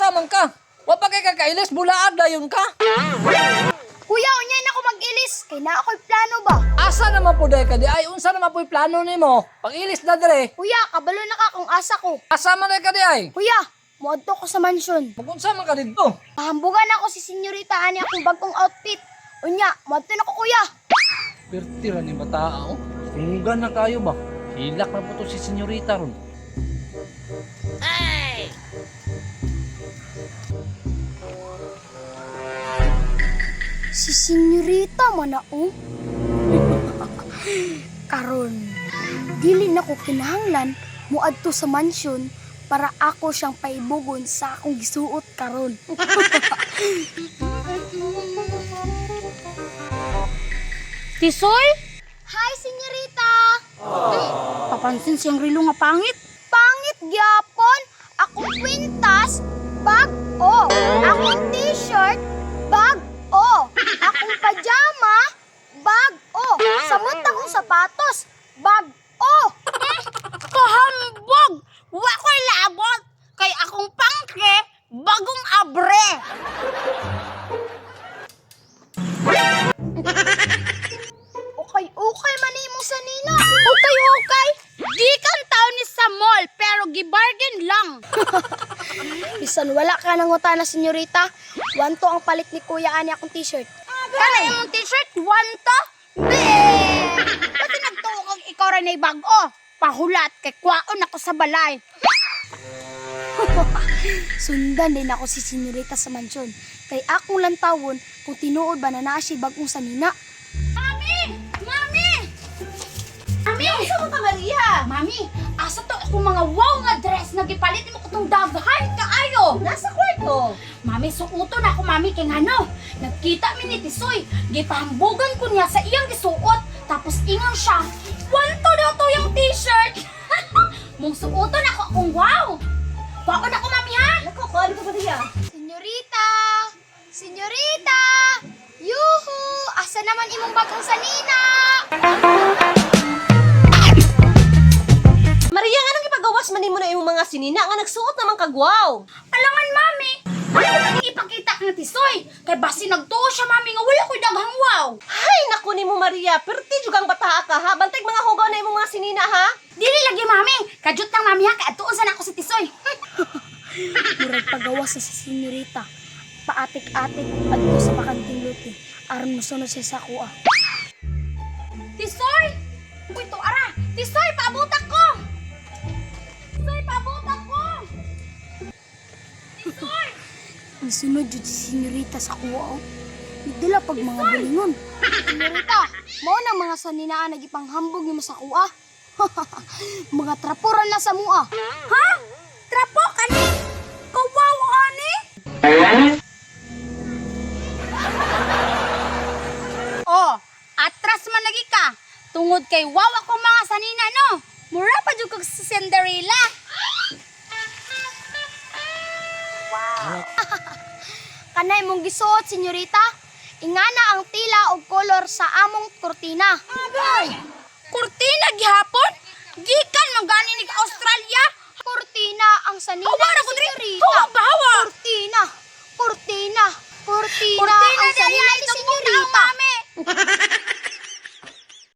Unsa man ka? Wa pa kay kakailis bulaag dayon ka. Kuya, unya na ako mag-ilis. Kay na ako'y plano ba? Asa naman po day ka di ay unsa naman po'y plano nimo? Pag-ilis na dire. Kuya, kabalo na ka kung asa ko. Asa man day ka di ay? Kuya, muadto ko sa mansyon. Magunsa man ka didto? Pahambugan ako si senyorita ani akong bagong outfit. Unya, muadto na ko kuya. Pertira ni matao. Sunggan na kayo ba? Hilak na po to si senyorita ron. Si senyorita man na Karon, dili na ko kinahanglan muadto sa mansyon para ako siyang paibugon sa akong gisuot karon. Tisoy? Hi, senyorita! Papansin siyang rilo nga pangit. Pangit gyapon! Akong kwintas, bag-o! Akong t-shirt, bag-o! Akong pajama, bag-o! Samot akong sapatos, bag-o! Kahambog! Wa ko'y labot! Kay akong pangke, bagong abre! Okay man mo sa nina. Hukay! Di kan taon ni sa mall, pero gibargain lang. Bisan wala ka nang utana, senyorita. Wanto ang palit ni kuya ani akong t-shirt. Kana imong t-shirt, wanto? Be! Kasi nagtuo kang ikaw rin ay bago. Pahulat, kay kwaon ako sa balay. Sundan din ako si senyorita sa mansyon. Kay akong lantawon kung tinuod ba na naa siya bagong sanina. Mami! Mami! Mami! Asa mo ka, Maria? Mami, asa to akong mga wow nga dress na gipalit mo ko tong daghan kaayo. Nasa kwarto. Mami, suuto na ako, Mami, kay ngano. Nagkita mi ni Tisoy. Gipahambugan ko niya sa iyang gisuot. Tapos ingon siya, wanto daw to yung t-shirt. Mong suuto na ako akong wow. Waon ako, Mami, ha? Nako, ano ka, Maria? Senyorita! Senyorita! Yuhu! Asa naman imong bagong sanina? Maria, nga nang ipagawas man mo na yung mga sinina nga nagsuot naman kagwaw. Alangan, Mami. Ano man ipakita kang Tisoy? Kay basi nagtuo siya, Mami, nga wala ko'y daghang wow. Hay, naku ni mo Maria, perti jugang bata ka ha. Bantay mga hugaw na imong mga sinina ha. Dili lagi, Mami. Kajut lang, Mami, ha. Kaatuon sana ako si Tisoy. Murag pagawas sa senyorita. Paatik-atik at sa bakanting luti. Aron musunod siya sa kuha. Tisoy! Uy, to, ara. Tisoy, paabutak ko. Tisoy, paabutak ko. Tisoy! Musunod yun si senyorita sa kuha. Nagdala pag mga bulingon. Senyorita, mao na mga saninaan nagipanghambog ni mo sa kuha. Mga trapuran na sa mua. Ha? Trapo, kani? Kawaw, ani? Oh, atras man lagi ka. Tungod kay wow ako mga sanina, no? Mura pa jud kag sa Cinderella. Kanay mong gisuot, senyorita. Ingana ang tila o kolor sa among kurtina. Kurtina gihapon? Gikan man gani ni Australia? Kurtina ang sanina Huwag na ni ko diri. senyorita. Huwag bawa. Kurtina. Kurtina. Kurtina Kurtina ang daya sanina ni itong senyorita. mami.